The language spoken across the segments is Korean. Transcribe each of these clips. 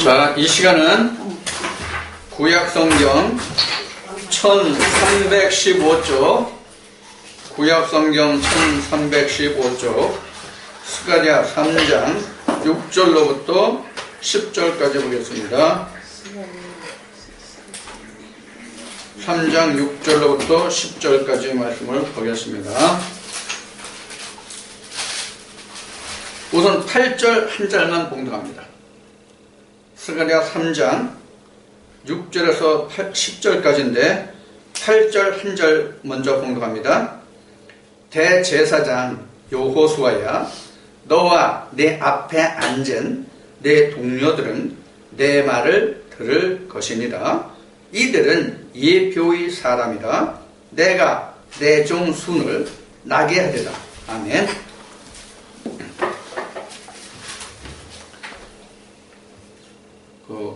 자, 이 시간은 구약성경 1315쪽, 구약성경 1315쪽, 스가랴 3장 6절로부터 10절까지 보겠습니다. 3장 6절로부터 10절까지 말씀을 보겠습니다. 우선 8절 한 절만 봉독합니다. 스가랴 3장 6절에서 10절까지인데 8절 한 절 먼저 봉독합니다. 대제사장 여호수아야, 너와 내 앞에 앉은 내 동료들은 내 말을 들을 것이니라. 이들은 예표의 사람이라. 내가 내 종 순을 나게 하리라. 아멘.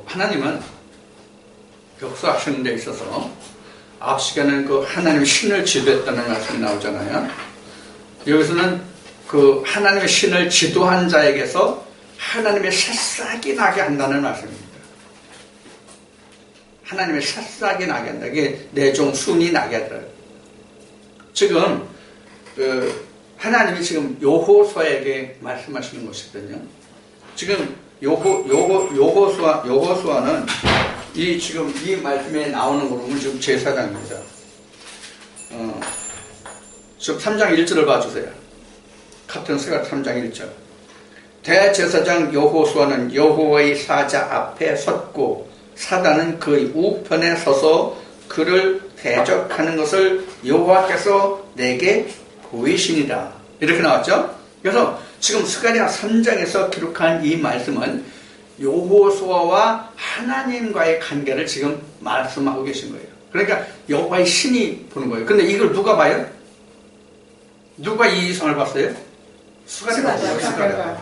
하나님은 역사하시는 데 있어서 앞 시간에 하나님의 신을 지도했다는 말씀이 나오잖아요. 여기서는 하나님의 신을 지도한 자에게서 하나님의 새싹이 나게 한다는 말씀입니다. 하나님의 새싹이 나게 한다. 이게 내 종 순이 나게 한다. 지금 하나님이 지금 여호수아에게 말씀하시는 것이거든요. 지금 여호수아는 지금 이 말씀에 나오는 부분은 지금 제사장입니다. 지금 3장 1절을 봐주세요. 같은 스가랴 3장 1절. 대제사장 여호수아는 여호와의 사자 앞에 섰고 사단은 그의 우편에 서서 그를 대적하는 것을 여호와께서 내게 보이시니라. 이렇게 나왔죠. 그래서 지금 스가랴 3장에서 기록한 이 말씀은 여호수아와 하나님과의 관계를 지금 말씀하고 계신 거예요. 그러니까 여호와의 신이 보는 거예요. 근데 이걸 누가 봐요? 누가 이 이상을 봤어요? 스가랴가 봤어요.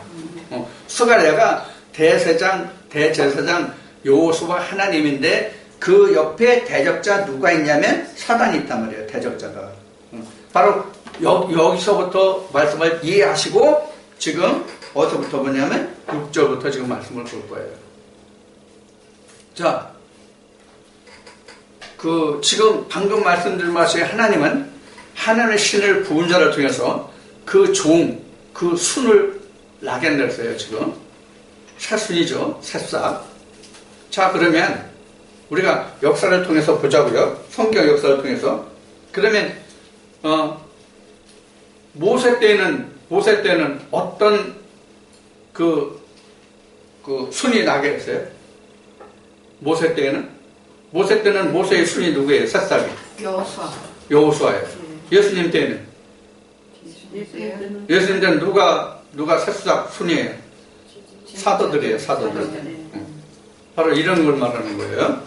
스가랴가 대제사장 여호수아 하나님인데 그 옆에 대적자 누가 있냐면 사단이 있단 말이에요. 대적자가. 바로 여기서부터 말씀을 이해하시고 지금 어디서부터 보냐면 6절부터 지금 말씀을 볼 거예요. 자, 지금 방금 말씀드린 말씀에 하나님은 하나님의 신을 부은 자를 통해서 그 순을 나게 냈어요. 지금 새순이죠. 새싹. 자, 그러면 우리가 역사를 통해서 보자고요. 성경 역사를 통해서. 그러면 모세 때는 어떤 순이 나게 했어요? 모세 때는 모세의 순이 누구예요? 새싹이. 여호수아예요. 예수님 때는? 예수님 때는 누가 새싹 순이에요? 사도들이에요. 사도들. 바로 이런 걸 말하는 거예요.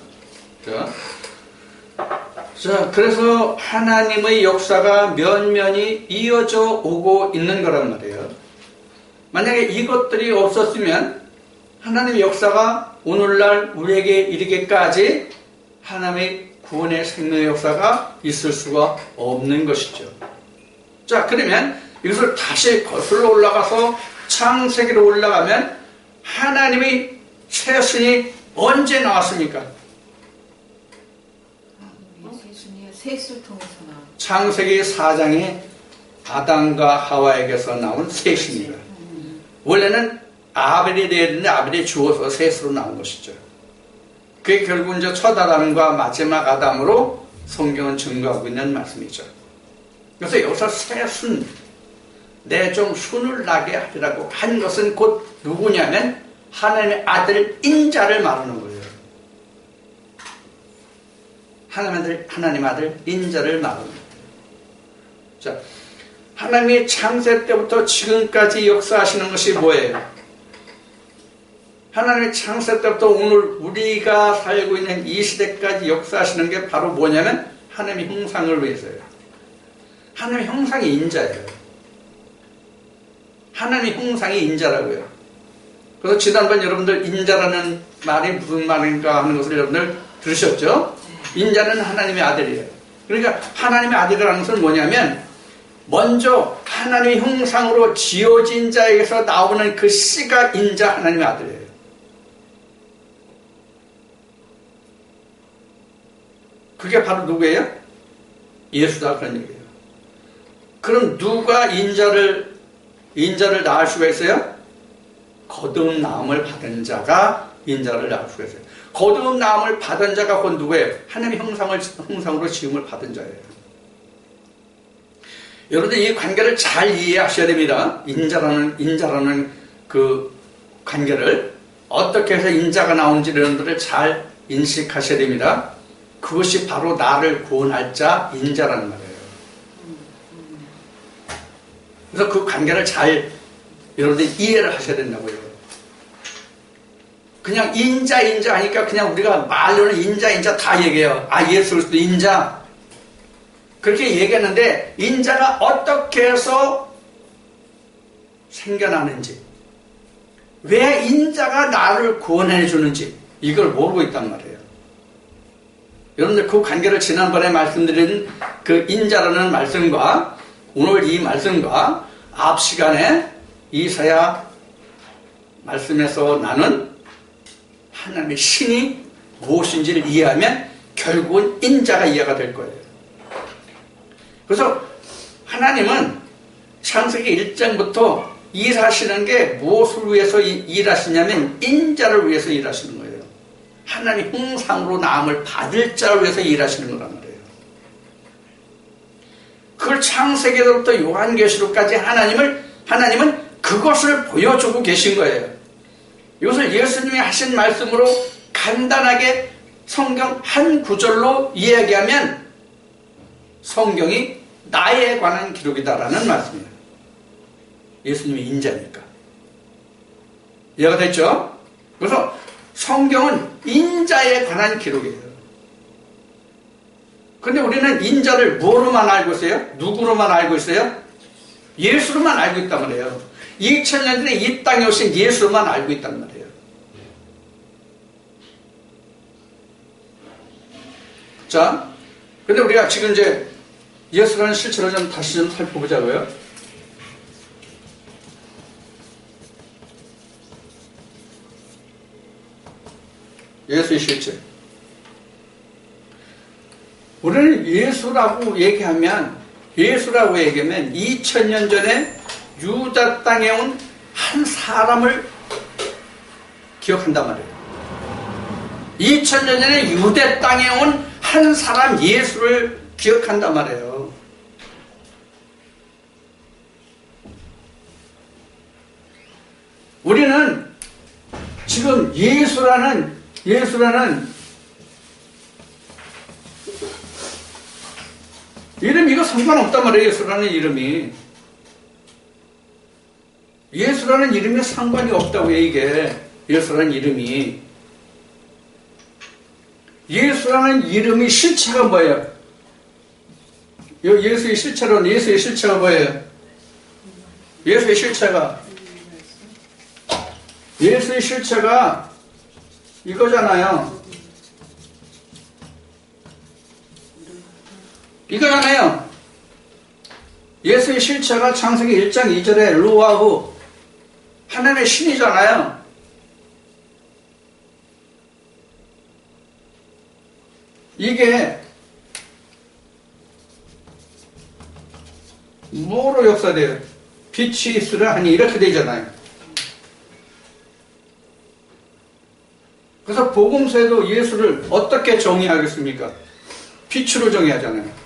자, 그래서 하나님의 역사가 면면이 이어져 오고 있는 거란 말이에요. 만약에 이것들이 없었으면 하나님의 역사가 오늘날 우리에게 이르기까지 하나님의 구원의 생명의 역사가 있을 수가 없는 것이죠. 자, 그러면 이것을 다시 거슬러 올라가서 창세기로 올라가면 하나님의 새순이 언제 나왔습니까? 셋을 통해서 나온 창세기 4장에 아담과 하와에게서 나온 셋입니다. 원래는 아벨이 되어야 되는데 아벨이 죽어서 셋으로 나온 것이죠. 그게 결국 이제 첫 아담과 마지막 아담으로 성경은 증거하고 있는 말씀이죠. 그래서 여기서 새순, 내 종 순을 나게 하리라고 한 것은 곧 누구냐면 하나님의 아들 인자를 말하는 거예요. 하나님 아들 인자를 말합니다. 자, 하나님이 창세 때부터 지금까지 역사하시는 것이 뭐예요? 하나님의 창세 때부터 오늘 우리가 살고 있는 이 시대까지 역사하시는 게 바로 뭐냐면 하나님의 형상을 위해서예요. 하나님의 형상이 인자예요. 하나님의 형상이 인자라고요. 그래서 지난번 여러분들 인자라는 말이 무슨 말인가 하는 것을 여러분들 들으셨죠? 인자는 하나님의 아들이에요. 그러니까 하나님의 아들이라는 것은 뭐냐면 먼저 하나님의 형상으로 지어진 자에게서 나오는 그 씨가 인자 하나님의 아들이에요. 그게 바로 누구예요? 예수다, 그런 얘기예요. 그럼 누가 인자를 낳을 수가 있어요? 거듭 나음을 받은 자가 인자를 낳을 수가 있어요. 거듭 나음을 받은 자가 곧 누구예요? 하나님의 형상으로 지음을 받은 자예요. 여러분들 이 관계를 잘 이해하셔야 됩니다. 인자라는 그 관계를 어떻게 해서 인자가 나온지 여러분들을 잘 인식하셔야 됩니다. 그것이 바로 나를 구원할 자 인자라는 말이에요. 그래서 그 관계를 잘 여러분들이 이해를 하셔야 된다고요. 그냥 인자 하니까 그냥 우리가 말로는 인자 다 얘기해요. 아, 예수 그리스도 인자. 그렇게 얘기했는데 인자가 어떻게 해서 생겨나는지, 왜 인자가 나를 구원해 주는지 이걸 모르고 있단 말이에요. 여러분들 그 관계를 지난번에 말씀드린 그 인자라는 말씀과 오늘 이 말씀과 앞 시간에 이사야 말씀에서 나는 하나님의 신이 무엇인지를 이해하면 결국은 인자가 이해가 될 거예요. 그래서 하나님은 창세기 1장부터 일하시는 게 무엇을 위해서 일하시냐면 인자를 위해서 일하시는 거예요. 하나님 형상으로 나음을 받을 자를 위해서 일하시는 거란 말이에요. 그걸 창세기로부터 요한계시록까지 하나님은 그것을 보여주고 계신 거예요. 이것을 예수님이 하신 말씀으로 간단하게 성경 한 구절로 이야기하면 성경이 나에 관한 기록이다라는 말씀이에요. 예수님이 인자니까. 이해가 됐죠? 그래서 성경은 인자에 관한 기록이에요. 근데 우리는 인자를 뭐로만 알고 있어요? 누구로만 알고 있어요? 예수로만 알고 있단 말이에요. 2000년 전에 이 땅에 오신 예수로만 알고 있단 말이에요. 자, 근데 우리가 지금 이제 예수라는 실체를 다시 좀 살펴보자고요. 예수의 실체. 우리는 예수라고 얘기하면 2000년 전에 유다 땅에 온 한 사람을 기억한단 말이에요. 2000년 전에 유대 땅에 온 한 사람 예수를 기억한단 말이에요. 우리는 지금 예수라는 이름 이거 상관없단 말이에요. 예수라는 이름이 상관이 없다고요. 이게 예수라는 이름이. 예수라는 이름의 실체가 뭐예요? 예수의 실체가 뭐예요? 예수의 실체가 이거잖아요. 예수의 실체가 창세기 1장 2절에 루아후 하나님의 신이잖아요. 이게 뭐로 역사돼요? 빛이 있으라 하니 이렇게 되잖아요. 그래서 복음서에도 예수를 어떻게 정의하겠습니까? 빛으로 정의하잖아요.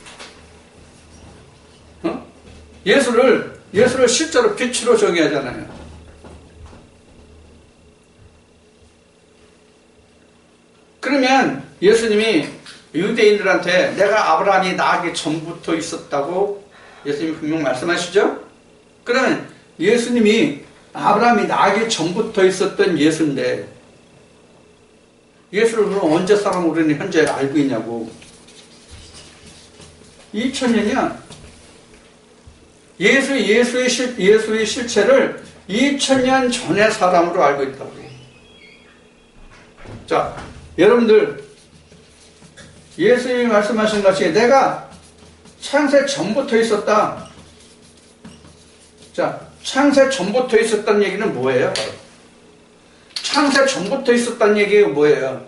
예수를 실제로 빛으로 정의하잖아요. 그러면 예수님이 유대인들한테 내가 아브라함이 나기 전부터 있었다고 예수님이 분명 말씀하시죠? 그러면 예수님이 아브라함이 나기 전부터 있었던 예수인데 예수를 그럼 언제 사람 우리는 현재 알고 있냐고. 2000년이야. 예수의 실체를 2000년 전의 사람으로 알고 있다고. 자, 여러분들 예수님이 말씀하신 것이 내가 창세 전부터 있었다. 자, 창세 전부터 있었다는 얘기는 뭐예요? 창세 전부터 있었다는 얘기가 뭐예요?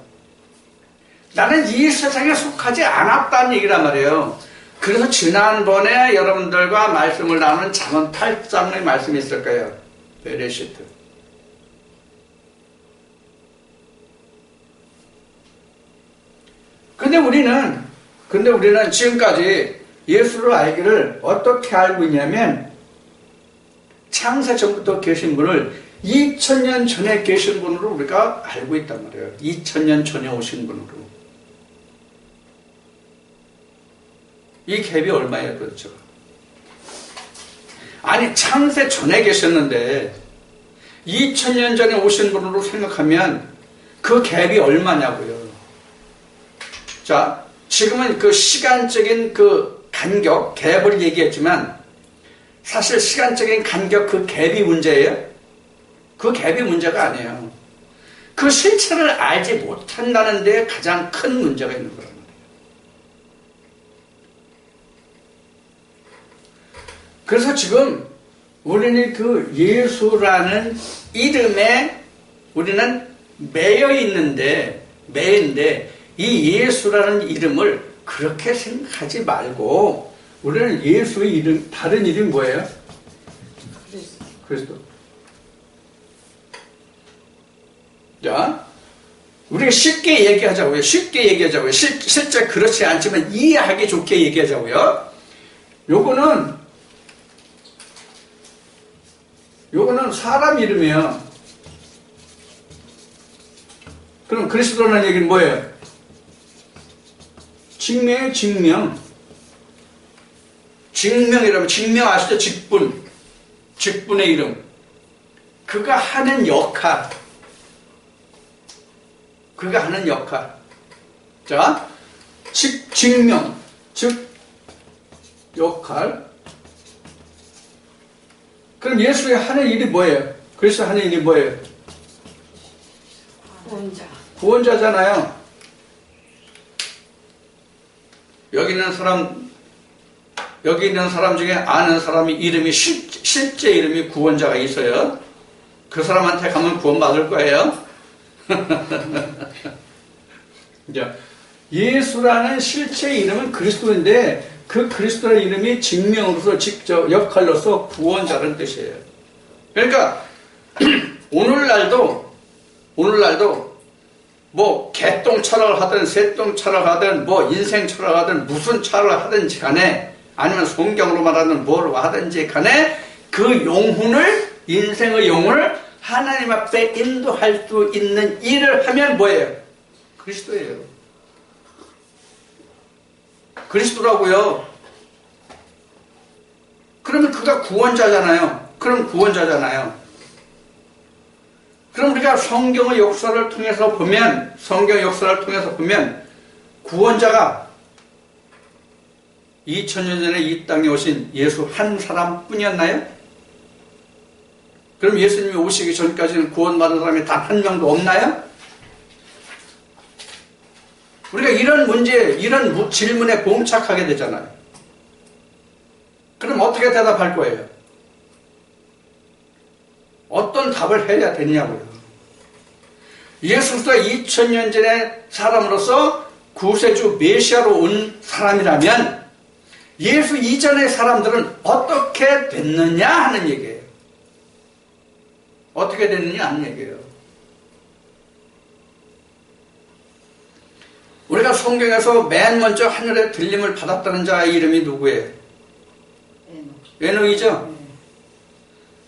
나는 이 세상에 속하지 않았다는 얘기란 말이에요. 그래서 지난번에 여러분들과 말씀을 나눈 잠언 8장의 말씀이 있을 거예요. 베레시트. 근데 우리는 지금까지 예수를 알기를 어떻게 알고 있냐면 창세 전부터 계신 분을 2000년 전에 계신 분으로 우리가 알고 있단 말이에요. 2000년 전에 오신 분으로. 이 갭이 얼마예요, 그렇죠? 아니, 창세 전에 계셨는데 2000년 전에 오신 분으로 생각하면 그 갭이 얼마냐고요. 자, 지금은 그 시간적인 그 간격, 갭을 얘기했지만 사실 시간적인 간격 그 갭이 문제예요? 그 갭이 문제가 아니에요. 그 실체를 알지 못한다는 데 가장 큰 문제가 있는 거예요. 그래서 지금 우리는 그 예수라는 이름에 우리는 매여 있는데, 이 예수라는 이름을 그렇게 생각하지 말고 우리는 예수의 이름, 다른 이름이 뭐예요? 그리스도. 자, 우리가 쉽게 얘기하자고요. 실제 그렇지 않지만 이해하기 좋게 얘기하자고요. 요거는 사람 이름이에요. 그럼 그리스도라는 얘기는 뭐예요? 증명. 증명이라면 증명 아시죠? 직분의 이름. 그가 하는 역할. 자, 증명, 즉 역할. 그럼 예수의 하는 일이 뭐예요? 그리스도 하는 일이 뭐예요? 구원자잖아요. 여기 있는 사람 중에 아는 사람이 이름이 실제 이름이 구원자가 있어요. 그 사람한테 가면 구원받을 거예요. 예수라는 실제 이름은 그리스도인데 그 그리스도의 이름이 증명으로서 직접 역할로서 구원자라는 뜻이에요. 그러니까 오늘날도 뭐 개똥 철학을 하든 새똥 철학을 하든 뭐 인생 철학을 하든 무슨 철학을 하든지 간에 아니면 성경으로 말하는 뭘 하든지 간에 그 영혼을, 인생의 영혼을 하나님 앞에 인도할 수 있는 일을 하면 뭐예요? 그리스도예요. 그리스도라고요. 그러면 그가 구원자잖아요. 그럼 우리가 성경 역사를 통해서 보면 구원자가 2000년 전에 이 땅에 오신 예수 한 사람뿐이었나요? 그럼 예수님이 오시기 전까지는 구원받은 사람이 단 한 명도 없나요? 우리가 이런 질문에 봉착하게 되잖아요. 그럼 어떻게 대답할 거예요? 어떤 답을 해야 되느냐고요. 예수가 2000년 전에 사람으로서 구세주 메시아로 온 사람이라면 예수 이전의 사람들은 어떻게 됐느냐 하는 얘기예요. 어떻게 됐느냐 하는 얘기예요. 우리가 성경에서 맨 먼저 하늘에 들림을 받았다는 자의 이름이 누구예요? 에녹이죠?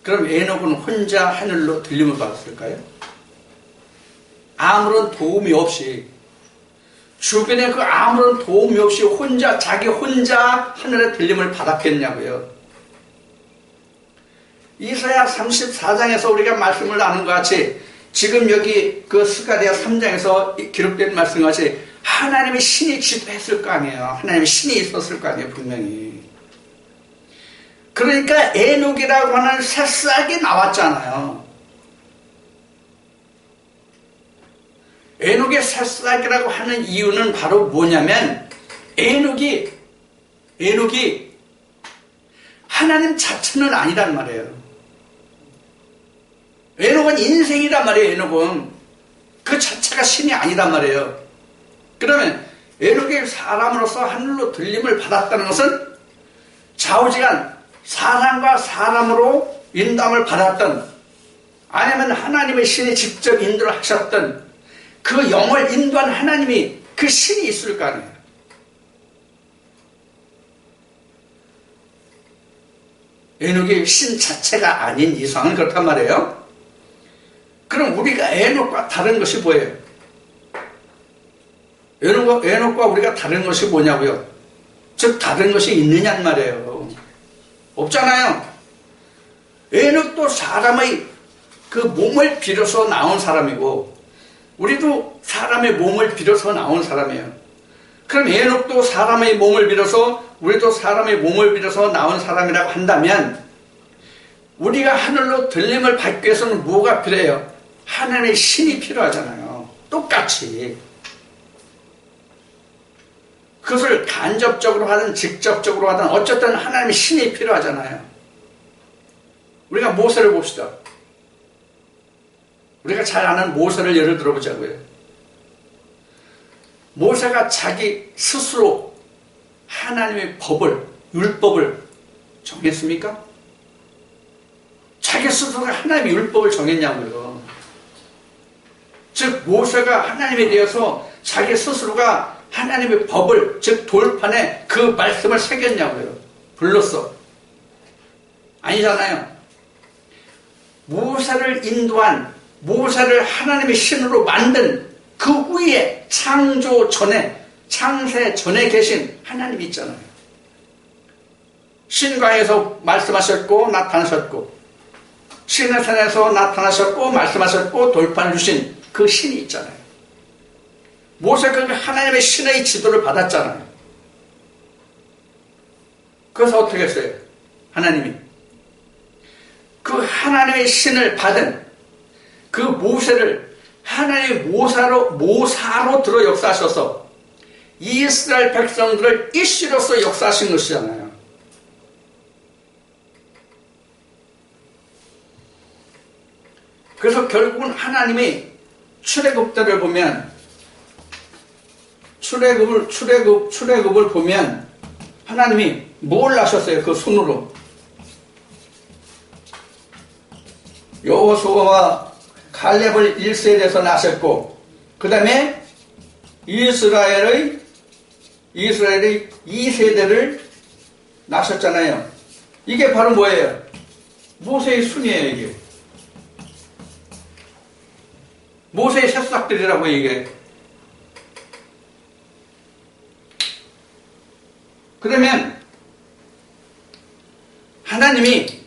그럼 에녹은 혼자 하늘로 들림을 받았을까요? 아무런 도움이 없이, 주변에 그 아무런 도움이 없이 자기 혼자 하늘에 들림을 받았겠냐고요. 이사야 34장에서 우리가 말씀을 나눈 것 같이 지금 여기 그 스가랴 3장에서 기록된 말씀 같이 하나님의 신이 지도했을 거 아니에요. 하나님의 신이 있었을 거 아니에요, 분명히. 그러니까 에녹이라고 하는 새싹이 나왔잖아요. 에녹의 새싹이라고 하는 이유는 바로 뭐냐면 에녹이 하나님 자체는 아니란 말이에요. 에녹은 인생이란 말이에요. 에녹은 그 자체가 신이 아니란 말이에요. 그러면 에녹이 사람으로서 하늘로 들림을 받았다는 것은 좌우지간 사람과 사람으로 인도함을 받았던, 아니면 하나님의 신이 직접 인도를 하셨던 그 영을 인도한 하나님이, 그 신이 있을 거 아니에요. 에녹이 신 자체가 아닌 이상은 그렇단 말이에요. 그럼 우리가 에녹과 다른 것이 뭐예요? 에녹과 우리가 다른 것이 뭐냐고요? 즉 다른 것이 있느냐는 말이에요. 없잖아요. 에녹도 사람의 그 몸을 빌어서 나온 사람이고 우리도 사람의 몸을 빌어서 나온 사람이에요. 그럼 에녹도 사람의 몸을 빌어서, 우리도 사람의 몸을 빌어서 나온 사람이라고 한다면 우리가 하늘로 들림을 받기 위해서는 뭐가 필요해요? 하나님의 신이 필요하잖아요. 똑같이. 그것을 간접적으로 하든 직접적으로 하든 어쨌든 하나님의 신이 필요하잖아요. 우리가 모세를 봅시다. 우리가 잘 아는 모세를 예를 들어보자고요. 모세가 자기 스스로 하나님의 법을, 율법을 정했습니까? 자기 스스로가 하나님의 율법을 정했냐고요. 즉 모세가 하나님에 대해서 자기 스스로가 하나님의 법을, 즉 돌판에 그 말씀을 새겼냐고요. 불렀어. 아니잖아요. 모세를 인도한, 모세를 하나님의 신으로 만든 그 후에 창조 전에, 창세 전에 계신 하나님이 있잖아요. 신광에서 말씀하셨고 나타나셨고, 신의 산에서 나타나셨고 말씀하셨고 돌판을 주신 그 신이 있잖아요. 모세가 하나님의 신의 지도를 받았잖아요. 그래서 어떻게 했어요? 하나님이 그 하나님의 신을 받은 그 모세를 하나님의 모사로 들어 역사하셔서 이스라엘 백성들을 이씨로서 역사하신 것이잖아요. 그래서 결국은 하나님이 출애굽 때를 보면, 출애굽을 보면 하나님이 뭘 하셨어요? 그 손으로 여호수아와 갈렙을 1세대에서 낳으셨고, 그 다음에 이스라엘의 2세대를 낳으셨잖아요. 이게 바로 뭐예요? 모세의 순이에요. 이게 모세의 새싹들이라고 이게. 그러면 하나님이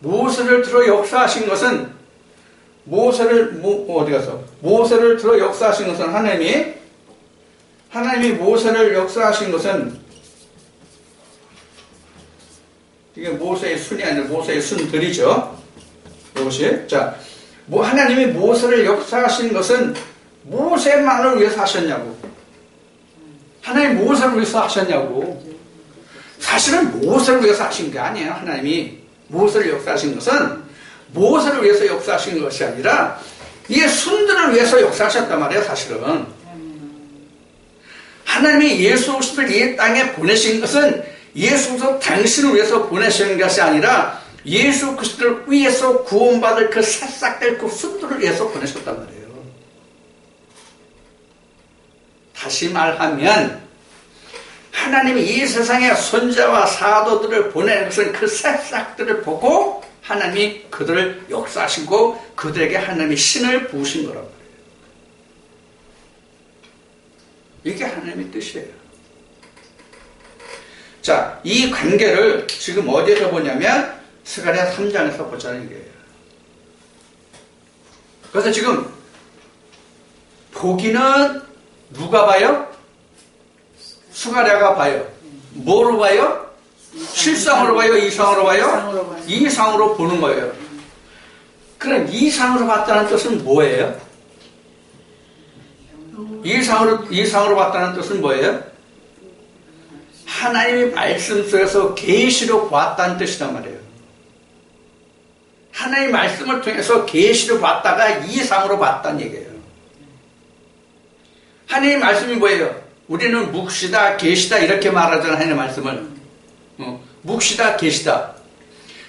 모세를 들어 역사하신 것은, 모세를 들어 역사하신 것은 하나님이 모세를 역사하신 것은, 이게 모세의 순이 아니라 모세의 순들이죠. 이것이. 자, 하나님이 모세를 역사하신 것은 모세만을 위해서 하셨냐고. 하나님 모세를 위해서 하셨냐고. 사실은 모세를 위해서 하신 게 아니에요. 하나님이 모세를 역사하신 것은 모세를 위해서 역사하신 것이 아니라 이 순들을 위해서 역사하셨단 말이에요. 사실은 하나님이 예수 그리스도를 이 땅에 보내신 것은 예수 그리스도 당신을 위해서 보내신 것이 아니라 예수 그리스도를 위해서 구원받을 그 새싹들, 그 순들을 위해서 보내셨단 말이에요. 다시 말하면 하나님이 이 세상에 선지자와 사도들을 보내는 것은 그 새싹들을 보고 하나님이 그들을 역사하시고 그들에게 하나님이 신을 부으신 거란 말이에요. 이게 하나님의 뜻이에요. 자, 이 관계를 지금 어디에서 보냐면 스가랴 3장에서 보자는 얘기예요. 그래서 지금 보기는 누가 봐요? 스가랴가 봐요. 뭐로 봐요? 실상으로 봐요? 이상으로 봐요? 이상으로 보는 거예요. 그럼 이상으로 봤다는 뜻은 뭐예요? 이상으로 봤다는 뜻은 뭐예요? 하나님의 말씀 속에서 계시로 보았다는 뜻이란 말이에요. 하나님의 말씀을 통해서 계시로 봤다가 이상으로 봤다는 얘기예요. 하나님 말씀이 뭐예요? 우리는 묵시다, 계시다 이렇게 말하잖아요. 하나님 말씀을. 묵시다, 계시다.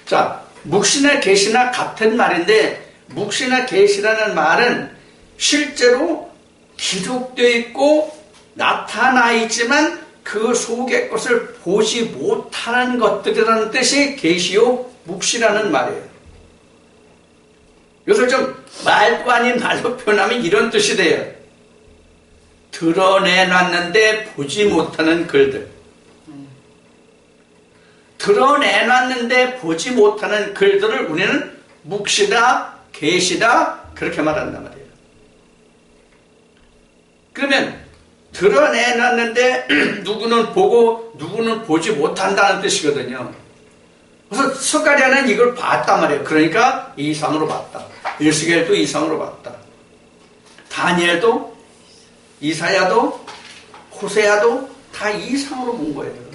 자, 묵시나 계시나 같은 말인데 묵시나 계시라는 말은 실제로 기록되어 있고 나타나 있지만 그 속의 것을 보지 못하는 것들이라는 뜻이 계시요 묵시라는 말이에요. 이것을 좀 말도 아닌 말로 표현하면 이런 뜻이 돼요. 드러내놨는데 보지 못하는 글들. 드러내놨는데 보지 못하는 글들을 우리는 묵시다, 계시다 그렇게 말한단 말이에요. 그러면 드러내놨는데 누구는 보고 누구는 보지 못한다는 뜻이거든요. 그래서 스가랴는 이걸 봤단 말이에요. 그러니까 이상으로 봤다. 에스겔도 이상으로 봤다. 다니엘도, 이사야도, 호세아도 다 이상으로 본 거예요.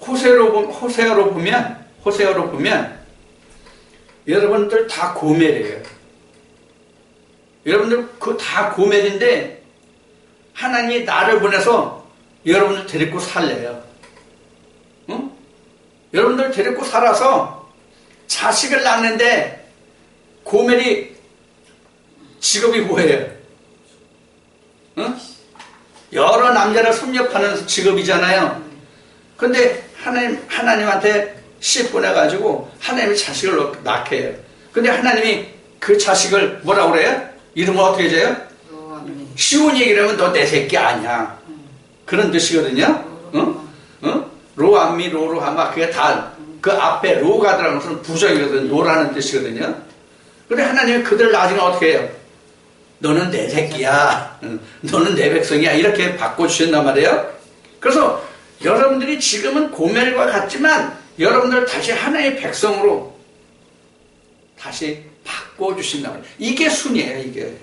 호세아로 보면 여러분들 다 고멜이에요. 여러분들 그 다 고멜인데 하나님이 나를 보내서 여러분들 데리고 살래요. 응? 여러분들 데리고 살아서 자식을 낳는데 고멜이 직업이 뭐예요? 응? 여러 남자를 섭렵하는 직업이잖아요. 근데 하나님한테 씨 보내가지고 하나님이 자식을 낳게 해요. 근데 하나님이 그 자식을 뭐라고 그래요? 이름을 어떻게 해줘요? 쉬운 얘기를 하면 너 내 새끼 아니야. 그런 뜻이거든요. 로암미, 로로하마, 그게 다 그 앞에 로가 들어가는 것은 부정이거든. 로라는 뜻이거든요. 근데 하나님이 그들 나중에 어떻게 해요? 너는 내 새끼야. 너는 내 백성이야. 이렇게 바꿔주신단 말이에요. 그래서 여러분들이 지금은 고멜과 같지만 여러분들 다시 하나의 백성으로 다시 바꿔주신단 말이에요. 이게 순이에요.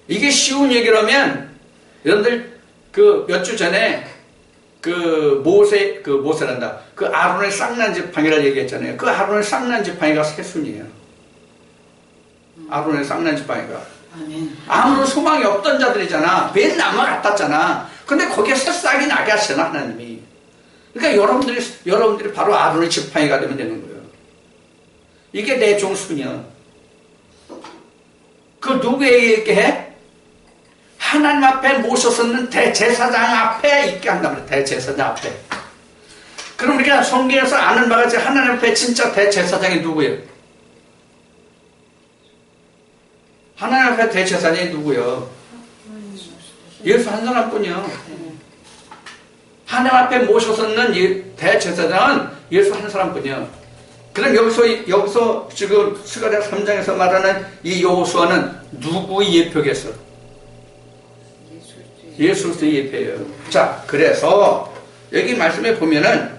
이게 쉬운 얘기라면 여러분들 그 몇 주 전에 모세란다. 그 아론의 쌍난 지팡이를 얘기했잖아요. 그 아론의 쌍난 지팡이가 새순이에요. 아론의 쌍난 지팡이가. 아무런 소망이 없던 자들이잖아. 맨 나무 같았잖아. 근데 거기에 새싹이 나게 하시나 하나님이. 그러니까 여러분들이 바로 아론의 지팡이가 되면 되는 거예요. 이게 내 종순이야. 그 누구에게 해? 하나님 앞에 모셨었는 대제사장 앞에 있게 한단 말이에요. 대제사장 앞에. 그럼 우리가 성경에서 아는 바가 하나님 앞에 진짜 대제사장이 누구예요? 하나님 앞에 대제사장이 누구예요? 예수 한 사람뿐이요. 하나님 앞에 모셨었는 대제사장은 예수 한 사람뿐이요. 그럼 여기서 지금 스가랴 3장에서 말하는 이 여호수아는 누구의 예표겠어? 예수 그리스도의 예표예요. 자, 그래서 여기 말씀에 보면은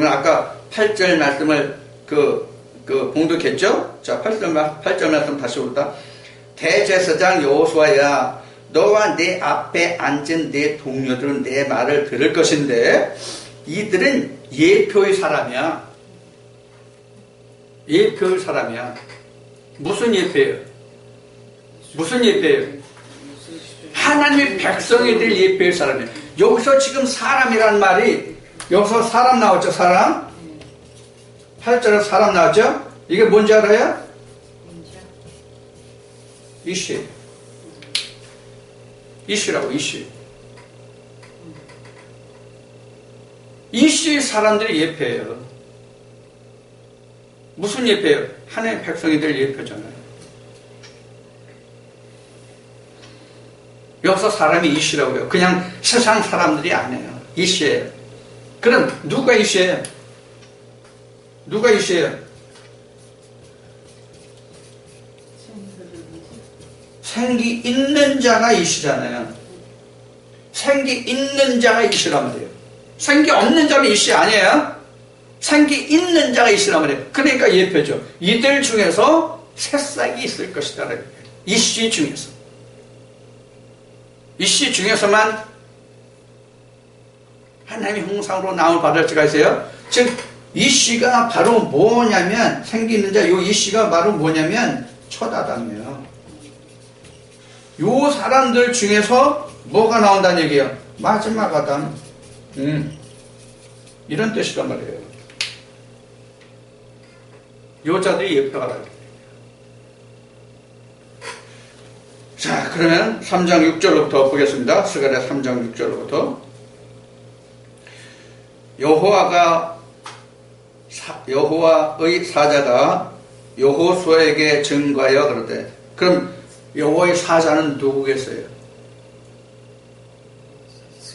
아까 8절 말씀을 봉독했죠? 자, 8절 말씀 다시 볼까? 대제사장 여호수아야, 너와 내 앞에 앉은 내 동료들은 내 말을 들을 것인데 이들은 예표의 사람이야. 예표의 사람이야. 무슨 예표예요? 무슨 예표예요? 하나님의 백성이 될 예표의 사람이에요. 여기서 지금 사람이란 말이, 여기서 사람 나왔죠? 사람? 8절에 사람 나왔죠? 이게 뭔지 알아요? 이시. 이시라고, 이시. 이시의 사람들이 예표예요. 무슨 예표예요? 하나님의 백성이 될 예표잖아요. 여기서 사람이 이시라고 해요. 그냥 세상 사람들이 아니에요. 이시예요. 그럼 누가 이시예요? 누가 이시예요? 생기 있는 자가 이시잖아요. 생기 있는 자가 이시란 말이에요. 생기 없는 자는 이시 아니에요. 생기 있는 자가 이시란 말이에요. 그러니까 예표죠. 이들 중에서 새싹이 있을 것이다. 이시 중에서. 이시 중에서만 하나님의 형상으로 나올 받을 자가 있어요. 즉 이 씨가 바로 뭐냐면, 생기는 자, 이 씨가 바로 뭐냐면, 첫 아담이에요. 요 사람들 중에서 뭐가 나온다는 얘기예요? 마지막 아담. 이런 뜻이란 말이에요. 여자들이 예표하라. 자, 그러면 3장 6절로부터 보겠습니다. 스가랴 3장 6절로부터. 여호와의 사자가 여호수아에게 증거하여 그러되, 그럼 여호와의 사자는 누구겠어요?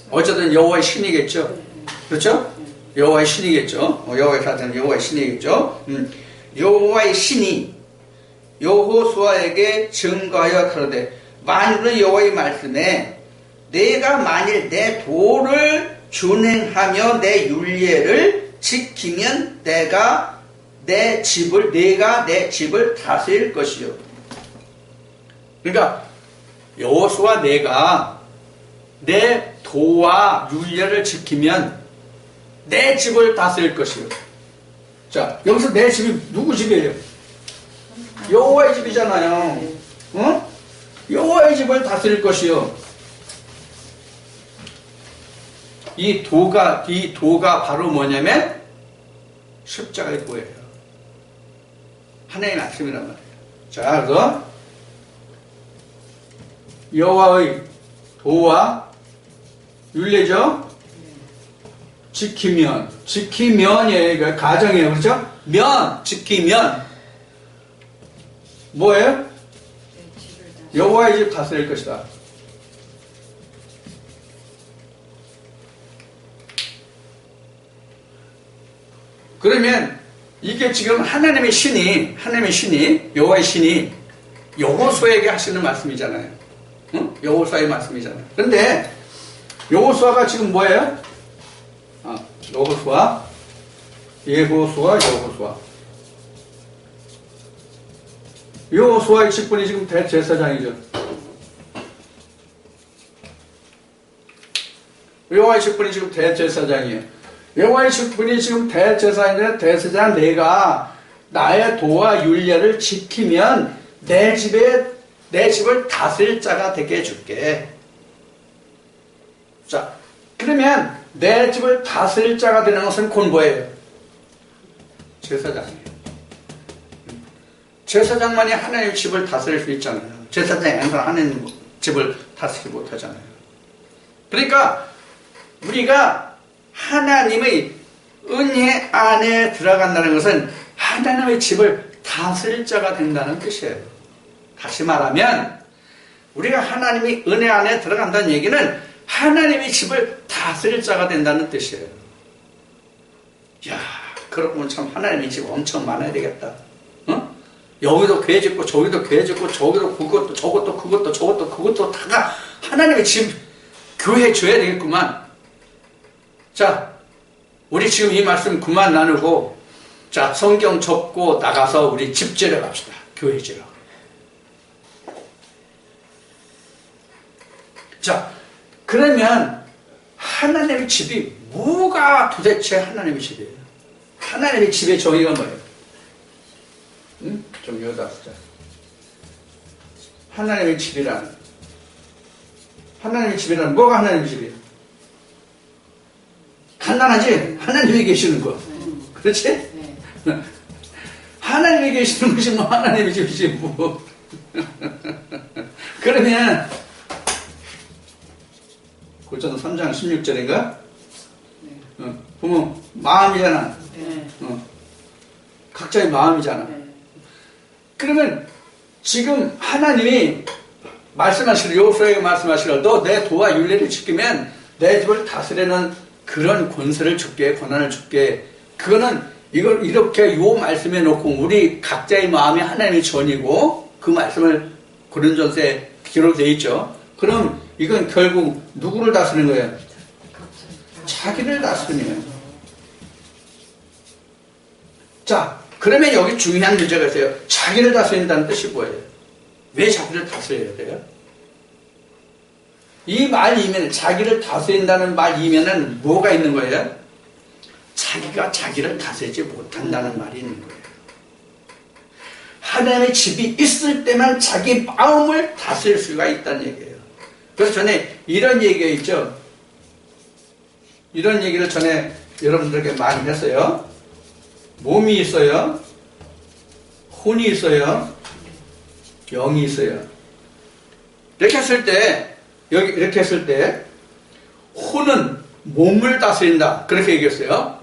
어쨌든 여호와의 신이겠죠. 그렇죠? 여호와의 신이겠죠. 여호와의 사자는 여호와의 신이겠죠. 여호와의 신이 여호수아에게 증거하여 그러되, 만일은 여호와의 말씀에 내가 만일 내 도를 준행하며 내 율례를 지키면 내가 내 집을 다스릴 것이요. 그러니까 여호수아 내가 내 도와 율례를 지키면 내 집을 다스릴 것이요. 자, 여기서 내 집이 누구 집이에요? 여호와의 집이잖아요. 어? 여호와의 집을 다스릴 것이요. 이 도가 바로 뭐냐면 십자가의 도예요. 하나님의 말씀이란 말이에요. 자, 그래서 여호와의 도와 율례죠. 지키면이에요. 이거 가정이에요. 그렇죠? 지키면 뭐예요? 여호와의 집 다스릴 것이다. 그러면 이게 지금 하나님의 신이 여호와의 신이 여호수아에게 하시는 말씀이잖아요. 응? 여호수아의 말씀이잖아요. 그런데 여호수아가 지금 뭐예요? 여호수아, 여호수아의 직분이 지금 대제사장이죠. 여호와의 직분이 지금 대제사장이에요. 여호와의 직분이 지금 대제사장인데, 대제사장 내가 나의 도와 율례를 지키면 내 집을 다스릴 자가 되게 해줄게. 자, 그러면 내 집을 다스릴 자가 되는 것은 곧 뭐예요? 제사장이에요. 제사장만이 하나님의 집을 다스릴 수 있잖아요. 제사장이 아니라 하나님 집을 다스리지 못하잖아요. 그러니까 우리가 하나님의 은혜 안에 들어간다는 것은 하나님의 집을 다스릴 자가 된다는 뜻이에요. 다시 말하면 우리가 하나님의 은혜 안에 들어간다는 얘기는 하나님의 집을 다스릴 자가 된다는 뜻이에요. 이야, 그러면 참 하나님의 집 엄청 많아야 되겠다. 어? 여기도 교회 짓고 저기도 교회 짓고 저기도 그것도 저것도 그것도 저것도 그것도 다가 하나님의 집 교회 줘야 되겠구만. 자, 우리 지금 이 말씀 그만 나누고, 자, 성경 접고 나가서 우리 집 지러 갑시다. 교회 지러. 자, 그러면 하나님의 집이 뭐가 도대체 하나님의 집이에요? 하나님의 집의 정의가 뭐예요? 응? 좀 여기다 쓰자. 하나님의 집이란 뭐가 하나님의 집이에요? 간단하지? 하나님이 계시는 거. 그렇지? 네. 하나님이 계시는 것이 뭐 하나님의 집이지 뭐. 그러면 고전 3장 16절인가? 네. 보면 마음이잖아. 네. 각자의 마음이잖아. 네. 그러면 지금 하나님이 말씀하시는, 여호수아에게 말씀하시는, 너 내 도와 율례를 지키면 내 집을 다스리는 그런 권세를 줄게, 권한을 줄게. 그거는 이걸 이렇게 요 말씀에 놓고 우리 각자의 마음이 하나님의 전이고 그 말씀을 고린도전서에 기록되어 있죠. 그럼 이건 결국 누구를 다스리는 거예요? 자기를 다스리는 거예요. 자, 그러면 여기 중요한 문제가 있어요. 자기를 다스린다는 뜻이 뭐예요? 왜 자기를 다스려야 돼요? 이 말 이면에, 자기를 다스린다는 말 이면에는 뭐가 있는 거예요? 자기가 자기를 다스리지 못한다는 말이 있는 거예요. 하나님의 집이 있을 때만 자기 마음을 다스릴 수가 있다는 얘기예요. 그래서 전에 이런 얘기가 있죠. 이런 얘기를 전에 여러분들에게 많이 했어요. 몸이 있어요. 혼이 있어요. 영이 있어요. 이렇게 했을 때, 여기 이렇게 했을 때, 혼은 몸을 다스린다. 그렇게 얘기했어요.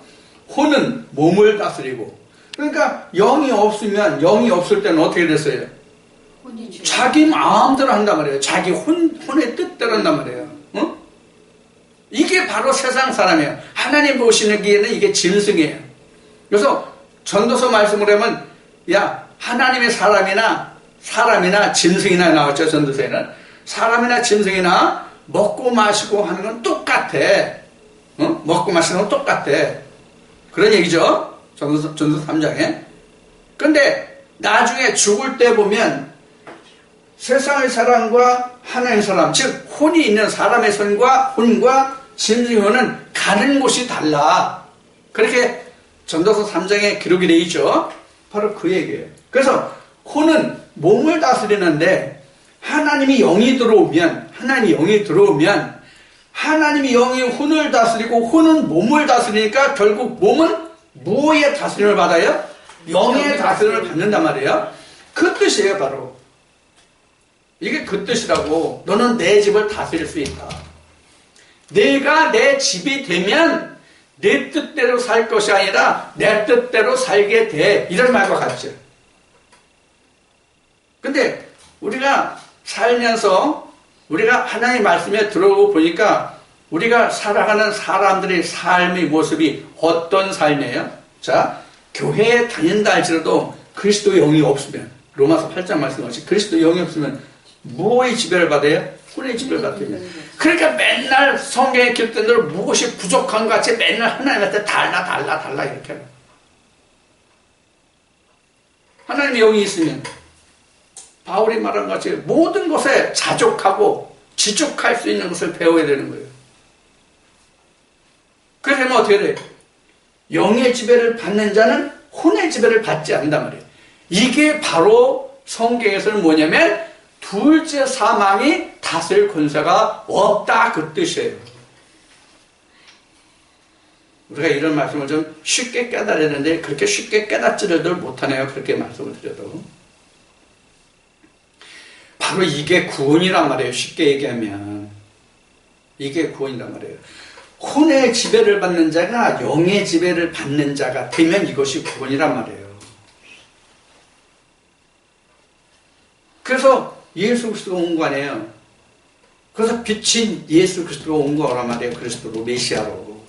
혼은 몸을 다스리고. 그러니까 영이 없으면, 영이 없을 때는 어떻게 됐어요? 자기 마음대로 한단 말이에요. 자기 혼의 뜻대로 한단 말이에요. 어? 이게 바로 세상 사람이에요. 하나님 보시기에는 이게 짐승이에요. 그래서 전도서 말씀을 하면, 야, 하나님의 사람이나 짐승이나 나왔죠, 전도서에는. 사람이나 짐승이나 먹고 마시고 하는 건 똑같아. 어? 먹고 마시는 건 똑같아. 그런 얘기죠. 전도서 3장에. 근데 나중에 죽을 때 보면 세상의 사람과 하나님의 사람, 즉 혼이 있는 사람의 손과 혼과 짐승의 혼은 가는 곳이 달라. 그렇게 전도서 3장에 기록이 되어 있죠. 바로 그 얘기예요. 그래서 혼은 몸을 다스리는데 하나님이 영이 들어오면 하나님이 영이 혼을 다스리고 혼은 몸을 다스리니까 결국 몸은 무엇의 다스림을 받아요? 영의 다스림을 받는단 말이에요. 그 뜻이에요, 바로. 이게 그 뜻이라고. 너는 내 집을 다스릴 수 있다. 내가 내 집이 되면 내 뜻대로 살 것이 아니라 내 뜻대로 살게 돼. 이런 말과 같죠. 근데 우리가 살면서 우리가 하나님의 말씀에 들어오고 보니까 우리가 살아가는 사람들의 삶의 모습이 어떤 삶이에요? 자, 교회에 다닌다 할지라도 그리스도의 영이 없으면, 로마서 8장 말씀하신 그리스도의 영이 없으면 무엇의 지배를 받아요? 혼의 지배를 받아요. 그러니까 맨날 성경에 기록된 대로 무엇이 부족한 것 같이 맨날 하나님한테 달라 이렇게 해요. 하나님의 영이 있으면 바울이 말한 같이 모든 것에 자족하고 지족할 수 있는 것을 배워야 되는 거예요. 그러면 어떻게 돼요? 영의 지배를 받는 자는 혼의 지배를 받지 않는단 말이에요. 이게 바로 성경에서는 뭐냐면 둘째 사망이 다스릴 권세가 없다, 그 뜻이에요. 우리가 이런 말씀을 좀 쉽게 깨달아야 되는데 그렇게 쉽게 깨닫지를 못하네요. 그렇게 말씀을 드려도. 바로 이게 구원이란 말이에요. 쉽게 얘기하면. 이게 구원이란 말이에요. 혼의 지배를 받는 자가 영의 지배를 받는 자가 되면 이것이 구원이란 말이에요. 그래서 예수 그리스도가 온 거 아니에요. 그래서 빛인 예수 그리스도가 온 거란 말이에요. 그리스도로, 메시아로.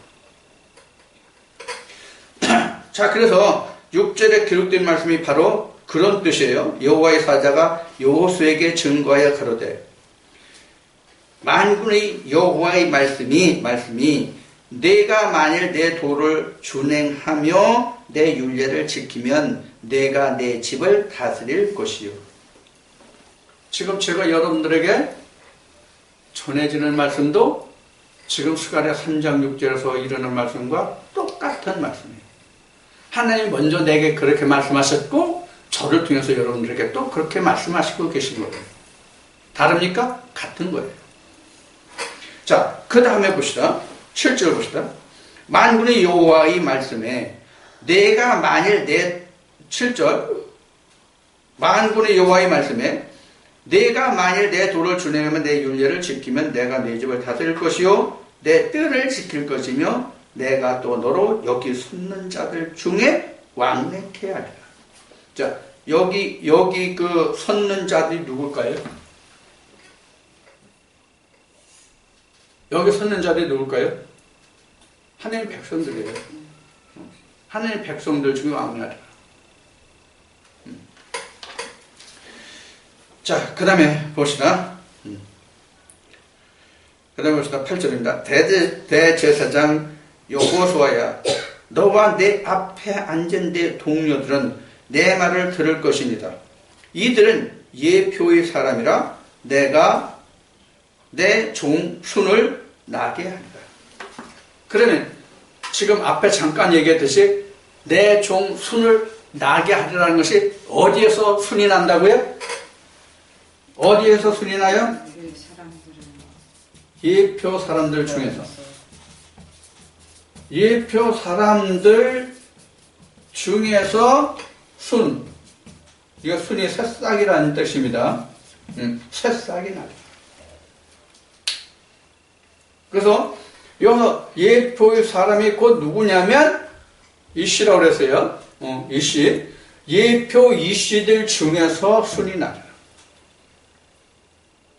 자, 그래서 6절에 기록된 말씀이 바로 그런 뜻이에요. 여호와의 사자가 여호수에게 증거하여 가로되 만군의 여호와의 말씀이 내가 만일 내 도를 준행하며 내 율례를 지키면 내가 내 집을 다스릴 것이요. 지금 제가 여러분들에게 전해지는 말씀도 지금 스가랴 3장 6절에서 이르는 말씀과 똑같은 말씀이에요. 하나님이 먼저 내게 그렇게 말씀하셨고 저를 통해서 여러분들에게 또 그렇게 말씀하시고 계신 거예요. 다릅니까? 같은 거예요. 자, 그 다음에 봅시다. 7절 봅시다. 만군의 여호와의 말씀에 내가 만일 7절 만군의 여호와의 말씀에 내가 만일 내 도를 준행하면 내 율례를 지키면 내가 내 집을 다스릴 것이요 내 뜰을 지킬 것이며 내가 또 너로 여기 섰는 자들 중에 왕래케 하리라. 자, 여기 그 섰는 자들이 누굴까요? 여기 섰는 자들이 누굴까요? 하나님의 백성들이에요. 하나님의 백성들 중에 왕래하리라. 자, 그 다음에 봅시다. 그 다음에 봅시다. 8절입니다. 대제사장 여호수아야, 너와 내 앞에 앉은 내 동료들은 내 말을 들을 것입니다. 이들은 예표의 사람이라 내가 내 종 순을 나게 한다. 그러면 지금 앞에 잠깐 얘기했듯이 내 종 순을 나게 하리라는 것이 어디에서 순이 난다고요? 어디에서 순이 나요? 그 사람들은 예표 사람들 중에서. 예표 사람들 중에서 순. 이거 순이 새싹이라는 뜻입니다. 새싹이 나요. 그래서 여기서 예표의 사람이 곧 누구냐면 이씨라고 그랬어요. 이씨. 예표 이씨들 중에서 순이 나요.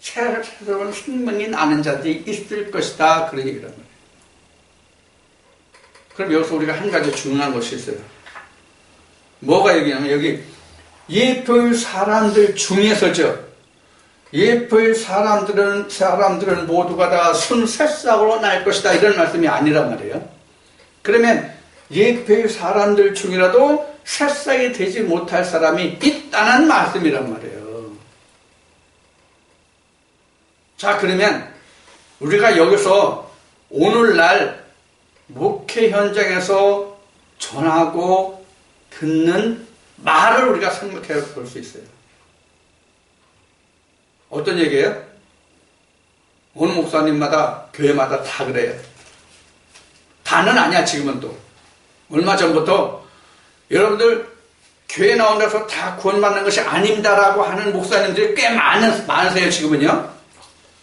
새로운 생명이 나는 자들이 있을 것이다. 그런 얘기란 말이에요. 그럼 여기서 우리가 한 가지 중요한 것이 있어요. 뭐가 여기냐면 여기 예표의 사람들 중에서죠. 예표의 사람들은 모두가 다 순새싹으로 날 것이다. 이런 말씀이 아니란 말이에요. 그러면 예표의 사람들 중이라도 새싹이 되지 못할 사람이 있다는 말씀이란 말이에요. 자, 그러면 우리가 여기서 오늘날 목회 현장에서 전하고 듣는 말을 우리가 생각해 볼 수 있어요. 어떤 얘기예요? 어느 목사님마다 교회마다 다 그래요. 다는 아니야. 지금은 또 얼마 전부터 여러분들 교회 나온 데서 다 구원받는 것이 아닙니다라고 하는 목사님들이 꽤 많으세요. 지금은요.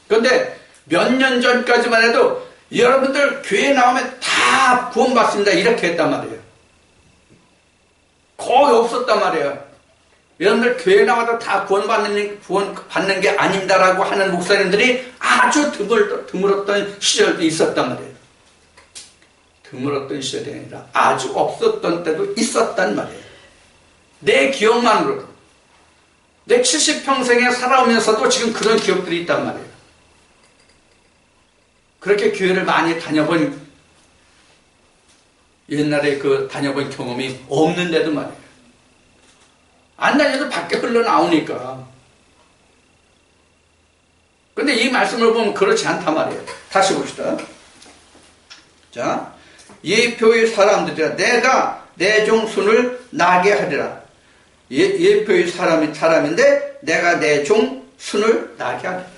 그런데 몇 년 전까지만 해도 여러분들 교회 나오면 다 구원받습니다. 이렇게 했단 말이에요. 거의 없었단 말이에요. 여러분들 교회 나와도 다 구원받는 게 아닙니다라고 하는 목사님들이 아주 드물었던 시절도 있었단 말이에요. 드물었던 시절이 아니라 아주 없었던 때도 있었단 말이에요. 내 기억만으로도. 내 70평생에 살아오면서도 지금 그런 기억들이 있단 말이에요. 그렇게 교회를 많이 다녀본, 옛날에 다녀본 경험이 없는데도 말이에요. 안 다녀도 밖에 흘러나오니까. 근데 이 말씀을 보면 그렇지 않단 말이에요. 다시 봅시다. 자, 예표의 사람들이라 내가 내 종 순을 나게 하리라. 예표의 사람인데 내가 내 종 순을 나게 하리라.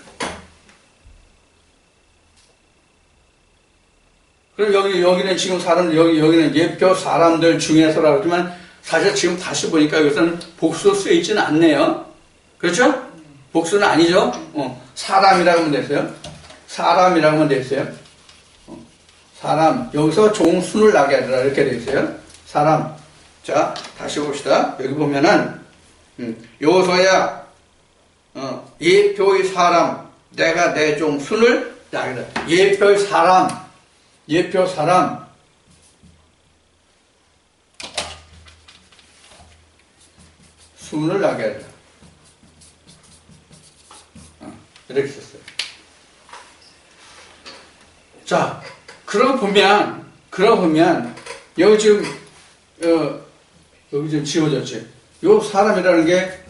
그럼 여기는 지금 여기는 예표 사람들 중에서라고 하지만 사실 지금 다시 보니까 여기서는 복수 쓰여 있지는 않네요. 그렇죠? 복수는 아니죠? 사람이라고 하면 됐어요. 사람이라고 하면 됐어요. 사람. 여기서 종순을 나게 하리라. 이렇게 되어 있어요. 사람. 자, 다시 봅시다. 여기 보면은, 요소야, 예표의 사람. 내가 내 종순을 나게 하리라. 예표의 사람. 예표 사람. 순을 나게 하리라. 이렇게 썼어요. 자, 그러고 보면, 여기 지금 지워졌지. 요 사람이라는 게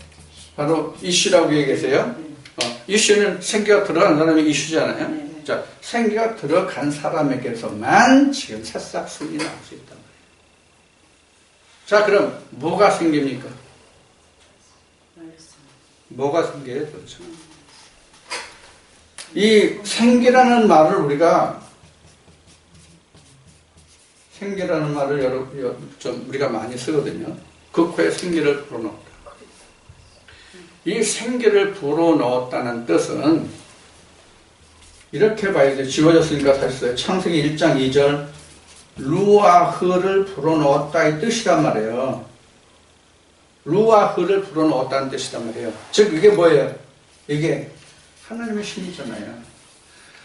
바로 이슈라고 얘기했어요. 이슈는 생기가 들어간 사람이 이슈잖아요. 네. 자, 생기가 들어간 사람에게서만 지금 새싹 순이 나올 수 있단 말이에요. 자, 그럼 뭐가 생깁니까? 뭐가 생겨요, 그렇죠? 이 생기라는 말을 우리가 많이 쓰거든요. 극호에 생기를 불어넣었다. 이 생기를 불어넣었다는 뜻은 이렇게 봐야 돼. 지워졌으니까 다시 써요. 창세기 1장 2절 루아흐를 불어넣었다 이 뜻이란 말이에요. 루아흐를 불어넣었다는 뜻이란 말이에요. 즉 이게 뭐예요? 이게 하나님의 신이잖아요.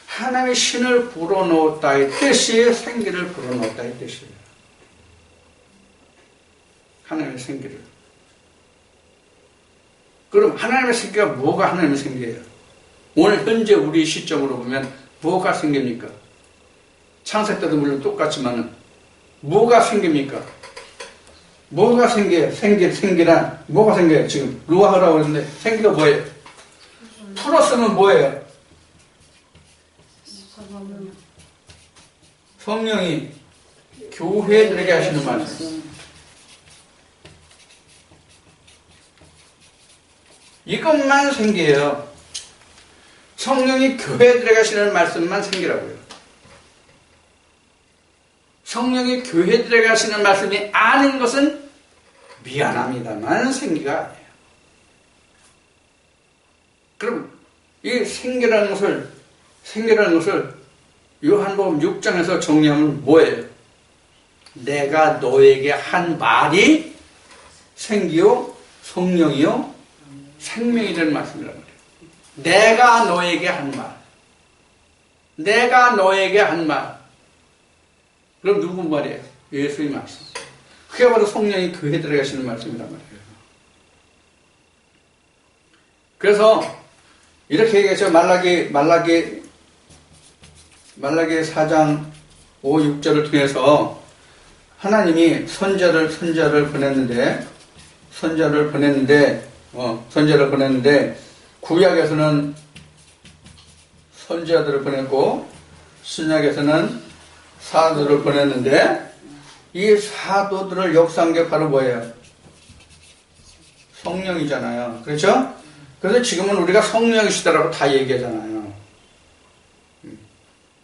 하나님의 신을 불어넣었다의 뜻이 생기를 불어넣었다의 뜻이에요. 하나님의 생기를. 그럼 하나님의 생기가 뭐가 하나님의 생기예요? 오늘 현재 우리 시점으로 보면 뭐가 생깁니까? 창세 때도 물론 똑같지만은 뭐가 생깁니까? 뭐가 생겨요? 생기란 뭐가 생겨요? 지금 루아흐라고 했는데 생기가 뭐예요? 풀었으면 뭐예요? 성령이 교회들에게 하시는 말씀. 이것만 생겨요. 성령이 교회들에게 하시는 말씀만 생기라고요. 성령이 교회들에게 하시는 말씀이 아닌 것은 미안합니다만 생기가 아니에요. 그럼 이 생기라는 것을 요한복음 6장에서 정리하면 뭐예요? 내가 너에게 한 말이 생기요 성령이요 생명이 되는 말씀이란 말이에요. 내가 너에게 한 말. 내가 너에게 한 말. 그럼 누구 말이에요? 예수의 말씀. 그게 바로 성령이 교회들에게 하시는 말씀이란 말이에요. 그래서 이렇게 얘기해서 말라기 4장 5, 6절을 통해서 하나님이 선자를 보냈는데 구약에서는 선지자들을 보냈고 신약에서는 사도들을 보냈는데 이 사도들을 역사한 게 바로 뭐예요? 성령이잖아요. 그렇죠? 그래서 지금은 우리가 성령이시다라고 다 얘기하잖아요.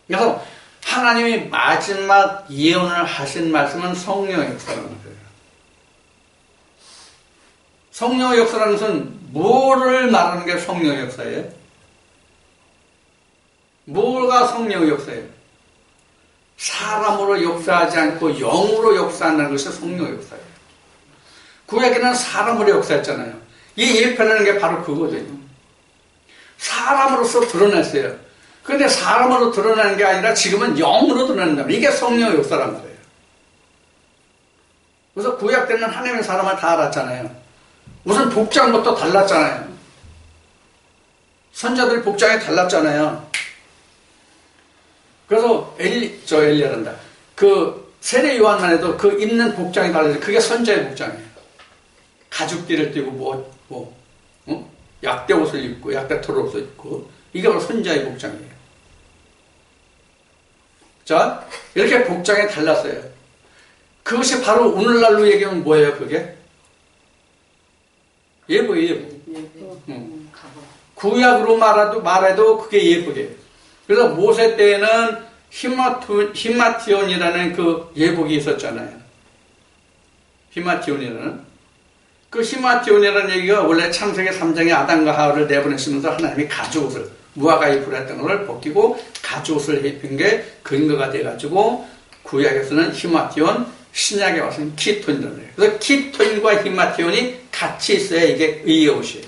그래서 하나님이 마지막 예언을 하신 말씀은 성령의 역사라는 거예요. 성령의 역사라는 것은 뭐를 말하는 게 성령의 역사예요? 뭐가 성령의 역사예요? 사람으로 역사하지 않고 영으로 역사한다는 것이 성령의 역사예요. 구약에는 사람으로 역사했잖아요. 이 예표라는 게 바로 그거거든요. 사람으로서 드러냈어요. 그런데 사람으로 드러나는 게 아니라 지금은 영으로 드러낸다. 이게 성령의 역사란 말이에요. 그래서 구약 때는 하나님의 사람을 다 알았잖아요. 무슨 복장부터 달랐잖아요. 선자들 복장이 달랐잖아요. 그래서 엘리야란다. 그 세례 요한만 해도 그 입는 복장이 달라서 그게 선자의 복장이에요. 가죽띠를 띠고 약대 옷을 입고 약대 털 옷을 입고 이게 바로 선자의 복장이에요. 자, 이렇게 복장이 달랐어요. 그것이 바로 오늘날로 얘기하면 뭐예요, 그게? 예보예요. 구약으로 말해도 그게 예복이에요. 그래서 모세 때에는 히마티온이라는 그 예복이 있었잖아요. 히마티온이라는. 그 히마티온이라는 얘기가 원래 창세기 3장에 아담과 하와를 내보내시면서 하나님이 가죽옷을, 무화과 잎으로 했던 것을 벗기고 가죽옷을 입힌 게 근거가 돼가지고 구약에서는 히마티온, 신약에 와서는 키톤이라는 거예요. 그래서 키톤과 히마티온이 같이 있어야 이게 의의 옷이에요.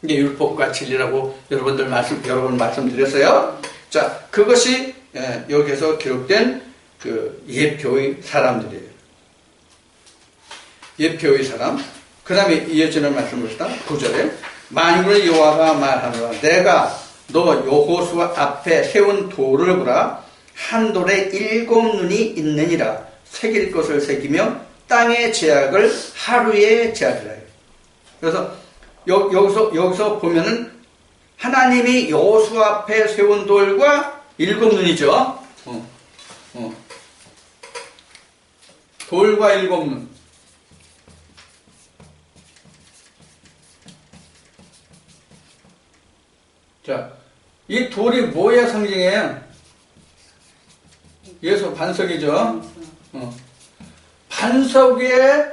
이게 율법과 진리라고 여러 번 말씀드렸어요. 자, 그것이 여기서 기록된 그 예표의 사람들이에요. 예표의 사람. 그 다음에 이어지는 말씀 봅시다. 9절에 만군의 여호와가 말하노라 내가 너 여호수아 앞에 세운 돌을 보라 한 돌에 7 눈이 있느니라 새길 것을 새기며 땅의 죄악을 하루에 제하리라. 그래서 여기서 보면은 하나님이 여호수 앞에 세운 돌과 7 눈이죠. 돌과 7 눈. 자, 이 돌이 뭐의 상징이에요? 예수 반석이죠. 반석 위에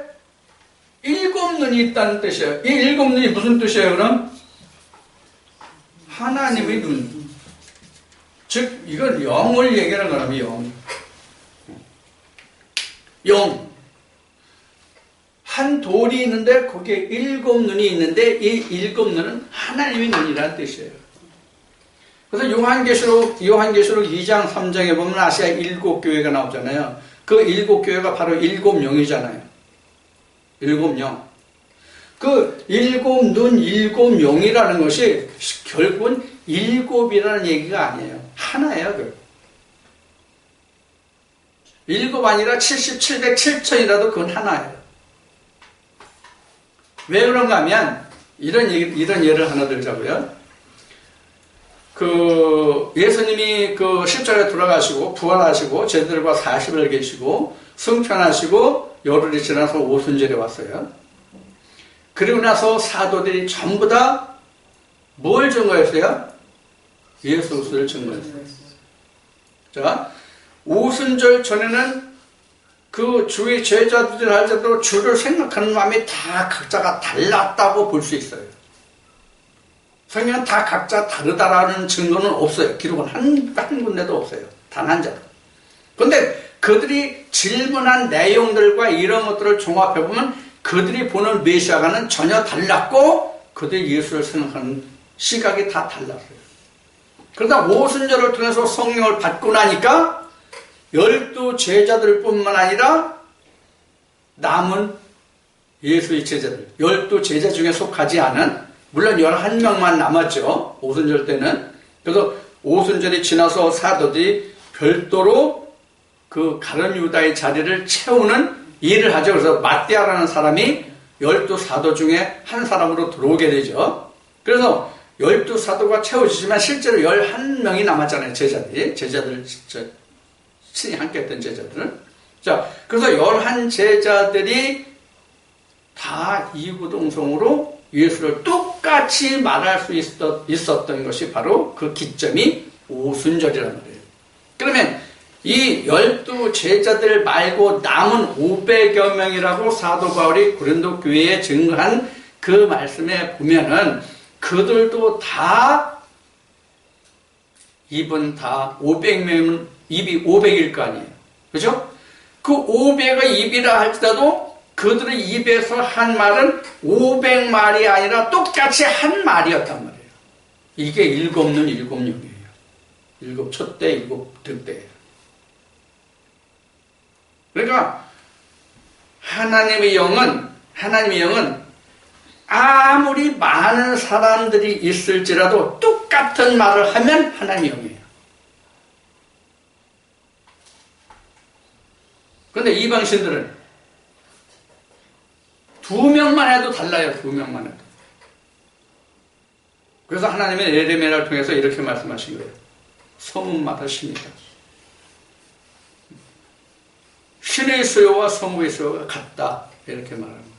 7 눈이 있다는 뜻이에요. 이 7 눈이 무슨 뜻이에요, 그럼? 하나님의 눈. 즉, 이건 영을 얘기하는 거라면 영. 영. 한 돌이 있는데 거기에 7 눈이 있는데 이 7 눈은 하나님의 눈이라는 뜻이에요. 그래서 요한계시록 2장 3장에 보면 아시아 7 교회가 나오잖아요. 그 7 교회가 바로 7 영이잖아요. 7 영. 그 7 눈, 7 영이라는 것이 결국은 7이라는 얘기가 아니에요. 하나예요. 7 아니라 77, 7천이라도 그건 하나예요. 왜 그런가 하면 이런 예를 하나 들자고요. 그 예수님이 그 십자가에 돌아가시고 부활하시고 제자들과 40일 계시고 승천하시고 열흘이 지나서 오순절에 왔어요. 그리고 나서 사도들이 전부 다 뭘 증거했어요? 예수 그리스도를 증거했어요. 자, 오순절 전에는 그 주의 제자들 할때도 주를 생각하는 마음이 다 각자가 달랐다고 볼 수 있어요. 성경은 다 각자 다르다라는 증거는 없어요. 기록은 한 군데도 없어요. 단 한 자. 그런데 그들이 질문한 내용들과 이런 것들을 종합해보면 그들이 보는 메시아가는 전혀 달랐고 그들이 예수를 생각하는 시각이 다 달랐어요. 그러다 오순절을 통해서 성령을 받고 나니까 12 제자들 뿐만 아니라 남은 예수의 제자들 12 제자 중에 속하지 않은 물론 11명만 남았죠. 오순절 때는. 그래서 오순절이 지나서 사도들이 별도로 그 가룟 유다의 자리를 채우는 일을 하죠. 그래서 마띠아라는 사람이 12 사도 중에 한 사람으로 들어오게 되죠. 그래서 12 사도가 채워지지만 실제로 11명이 남았잖아요. 제자들 친히 함께 했던 제자들은. 자, 그래서 11 제자들이 다 이구동성으로 예수를 똑같이 말할 수 있었던 것이 바로 그 기점이 오순절이란 말이에요. 그러면 이 12 제자들 말고 남은 500여 명이라고 사도 바울이 고린도 교회에 증거한 그 말씀에 보면은 그들도 다 입은 다 500명이면 입이 500일 거 아니에요. 그죠? 그 500의 입이라 할지라도 그들의 입에서 한 말은 500말이 아니라 똑같이 한 말이었단 말이에요. 이게 7눈 7영이에요. 7 촛대 7 득대예요. 그러니까 하나님의 영은 아무리 많은 사람들이 있을지라도 똑같은 말을 하면 하나님의 영이에요. 그런데 이방신들은 2명만 해도 달라요. 2명만 해도. 그래서 하나님의 에레미야를 통해서 이렇게 말씀하신 거예요. 소문마다 신이다. 신의 수요와 성부의 수요가 같다. 이렇게 말하는 거예요.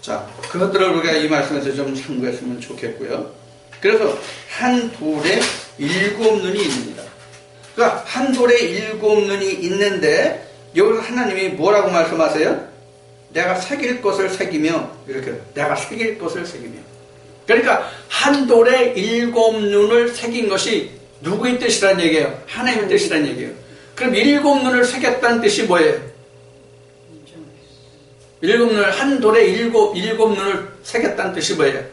자, 그것들을 우리가 이 말씀에서 좀 참고했으면 좋겠고요. 그래서 한 돌에 7눈이 있습니다. 그러니까 한 돌에 7눈이 있는데 여기서 하나님이 뭐라고 말씀하세요? 내가 새길 것을 새기며 이렇게 내가 새길 것을 새기며 그러니까 한 돌에 7눈을 새긴 것이 누구의 뜻이란 얘기예요? 하나님의 뜻이란 얘기예요. 그럼 7눈을 새겼다는 뜻이 뭐예요? 7눈을 한 돌에 7눈을 새겼다는 뜻이 뭐예요?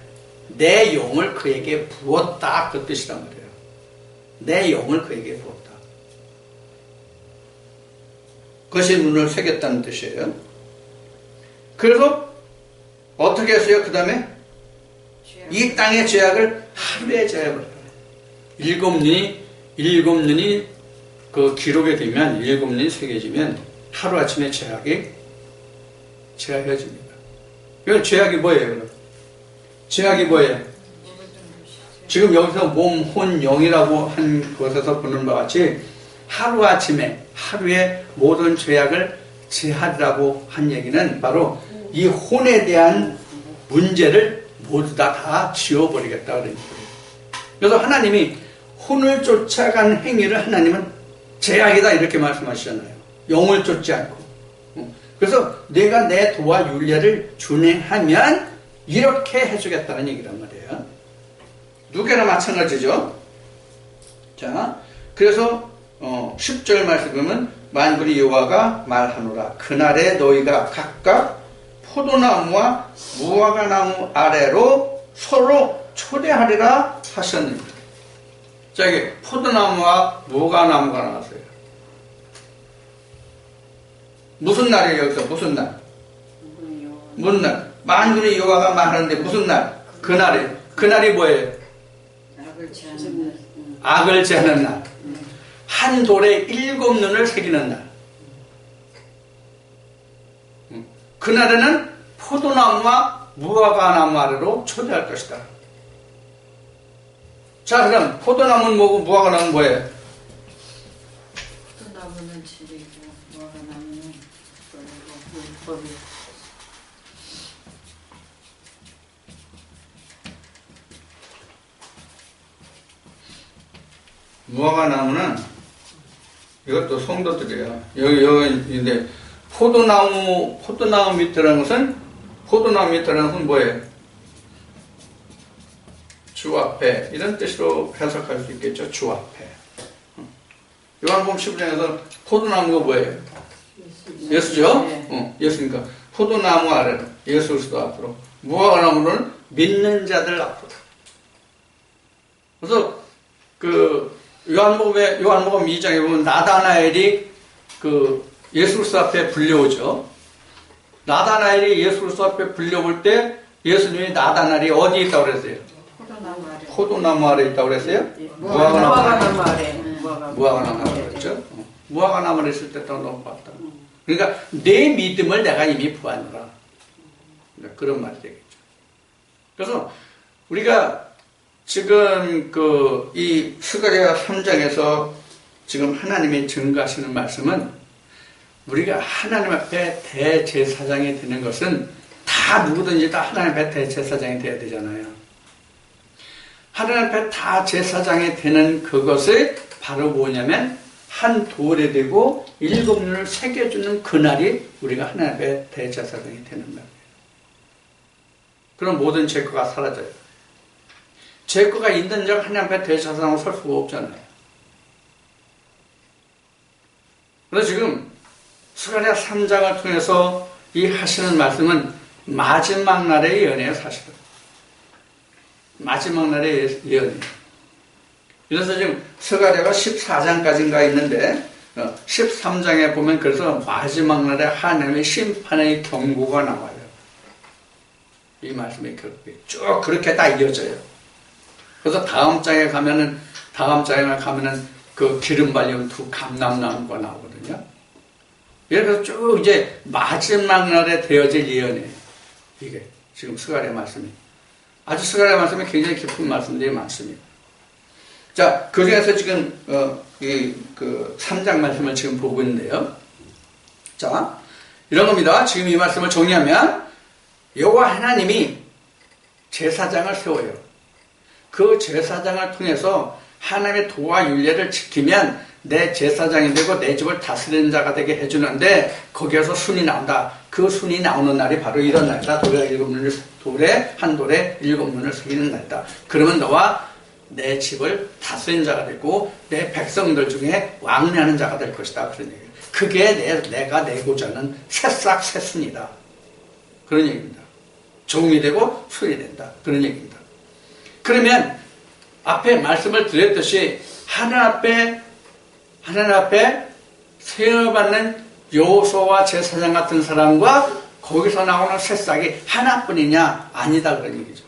내 영을 그에게 부었다 그 뜻이란 말이에요. 내 영을 그에게 부었다. 그것이 눈을 새겼다는 뜻이에요. 그래서 어떻게 했어요? 그 다음에 이 땅의 죄악을 하루에 제압을 해요. 7눈이 그 기록에 되면 7눈이 새겨지면 하루아침에 죄악이 제압해집니다. 이건 죄악이 뭐예요? 죄악이 뭐예요? 지금 여기서 몸, 혼, 영이라고 한 것에서 보는 바와 같이 하루에 모든 죄악을 제하리라고 한 얘기는 바로 이 혼에 대한 문제를 모두 다 지워버리겠다 그런 거예요. 그래서 하나님이 혼을 쫓아간 행위를 하나님은 죄악이다 이렇게 말씀하시잖아요. 영을 쫓지 않고. 그래서 내가 내 도와 율례를 준행하면 이렇게 해주겠다는 얘기란 말이에요. 누구나 마찬가지죠. 자, 그래서 10절 말씀 보면 만군의 여호와가 말하노라 그날에 너희가 각각 포도나무와 무화과나무 아래로 서로 초대하리라 하셨느니라. 자, 이게 포도나무와 무화과나무가 나왔어요. 무슨 날이에요? 여기서 무슨 날? 무슨 날? 만군의 여호와가 말하는데 무슨 날? 그날이에요. 그날이 뭐예요? 악을 제하는 날. 한 돌에 7눈을 새기는 날. 그날에는 포도나무와 무화과나무 아래로 초대할 것이다. 자, 그럼 포도나무는 뭐고 무화과나무는 뭐예요? 법이. 무화과나무는 이것도 성도들이에요. 여기 포도나무 밑이라는 것은 뭐예요? 주 앞에 이런 뜻으로 해석할 수 있겠죠. 주 앞에. 요한복음 15장에서 포도나무가 뭐예요? 예수죠? 네. 예수니까 포도나무 아래로 예수 그리스도 앞으로, 무화과나무는 믿는 자들 앞으로. 그래서 요한복음 2장에 보면 나다나엘이 예수 그리스도 앞에 불려오죠. 나다나엘이 예수 그리스도 앞에 불려올 때 예수님이 나다나엘이 어디에 있다고 그랬어요? 포도나무 아래 있다고 그랬어요? 무화과나무 아래. 무화과나무 아래 그랬죠? 무화과나무 아래 있을 때 또 넘어갔다. 그러니까 내 믿음을 내가 이미 부하노라. 그러니까 그런 말이 되겠죠. 그래서 우리가 지금 이 스가랴 3장에서 지금 하나님이 증거하시는 말씀은, 우리가 하나님 앞에 대제사장이 되는 것은 다 누구든지 다 하나님 앞에 대제사장이 되어야 되잖아요. 하나님 앞에 다 제사장이 되는 그것을 바로 뭐냐면 한 돌에 대고 7눈을 새겨주는 그날이 우리가 하나님 앞에 대제사장이 되는 날이에요. 그럼 모든 죄거가 사라져요. 죄거가 있는 자 하나님 앞에 대제사장으로 설 수가 없잖아요. 그래서 지금 스가랴 3장을 통해서 이 하시는 말씀은 마지막 날의 예언이에요, 사실은. 마지막 날의 예언이에요. 그래서 지금 스가랴가 14장까지인가 있는데 13장에 보면 그래서 마지막 날에 하나님의 심판의 경고가 나와요. 이 말씀이 쭉 그렇게 다 이어져요. 그래서 다음 장에 가면은 그 기름 발린 두 감람나무가 나오거든요. 그래서 쭉 이제 마지막 날에 되어질 예언이에요. 이게 지금 스가랴 말씀이. 아주 스가랴 말씀이 굉장히 깊은 말씀들이 많습니다. 자, 그 중에서 지금, 3장 말씀을 지금 보고 있는데요. 자, 이런 겁니다. 지금 이 말씀을 정리하면, 여호와 하나님이 제사장을 세워요. 그 제사장을 통해서 하나님의 도와 율례를 지키면 내 제사장이 되고 내 집을 다스리는 자가 되게 해주는데, 거기에서 순이 나온다. 그 순이 나오는 날이 바로 이런 날이다. 돌에 7눈을, 한 돌에 7눈을 새기는 날이다. 그러면 너와 내 집을 다스리는 자가 되고 내 백성들 중에 왕래하는 자가 될 것이다. 그런 얘기예요. 그게 내가 내고자 하는 새싹 새순이다. 그런 얘기입니다. 종이 되고 순이 된다. 그런 얘기입니다. 그러면 앞에 말씀을 드렸듯이 하나님 앞에 세워받는 여호수아와 제사장 같은 사람과 거기서 나오는 새싹이 하나뿐이냐? 아니다. 그런 얘기죠.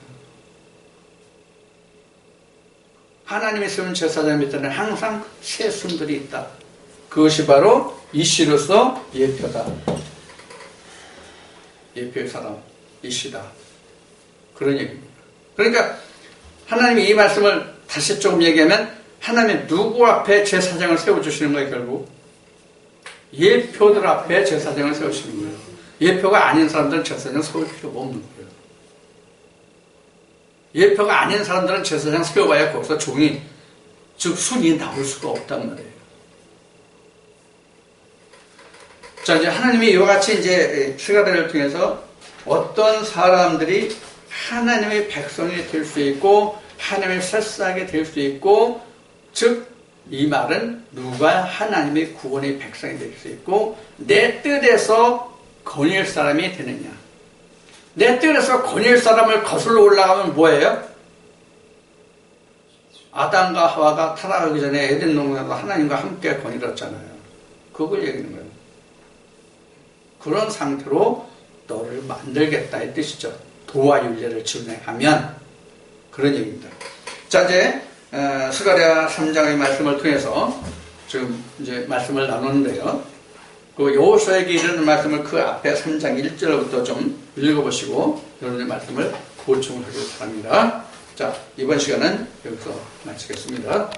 하나님이 세운 제사장 밑에는 항상 새순들이 있다. 그것이 바로 이씨로서 예표다. 예표의 사람, 이씨다. 그런 얘기입니다. 그러니까 하나님이 이 말씀을 다시 조금 얘기하면 하나님이 누구 앞에 제사장을 세워주시는 거예요, 결국? 예표들 앞에 제사장을 세우시는 거예요. 예표가 아닌 사람들은 제사장 세울 필요가 없는 거예요. 예표가 아닌 사람들은 제사장 세워봐야 거기서 종이, 즉 순이 나올 수가 없단 말이에요. 자, 이제 하나님이 이와 같이 이제 스가랴를 통해서 어떤 사람들이 하나님의 백성이 될 수 있고 하나님의 새싹이 될 수 있고, 즉 이 말은 누가 하나님의 구원의 백성이 될 수 있고 내 뜻에서 거닐 사람이 되느냐. 내 뜻에서 거닐 사람을 거슬러 올라가면 뭐예요? 아담과 하와가 타락하기 전에 에덴 동산에서 하나님과 함께 거닐었잖아요. 그걸 얘기하는 거예요. 그런 상태로 너를 만들겠다 이 뜻이죠. 도와 율례를 준행하면. 그런 얘기입니다. 자, 이제 스가랴 3장의 말씀을 통해서 지금 이제 말씀을 나누는데요. 그 여호수아에게 이르는 말씀을 그 앞에 3장 1절부터 좀 읽어보시고 여러분의 말씀을 보충하길 바랍니다. 자, 이번 시간은 여기서 마치겠습니다.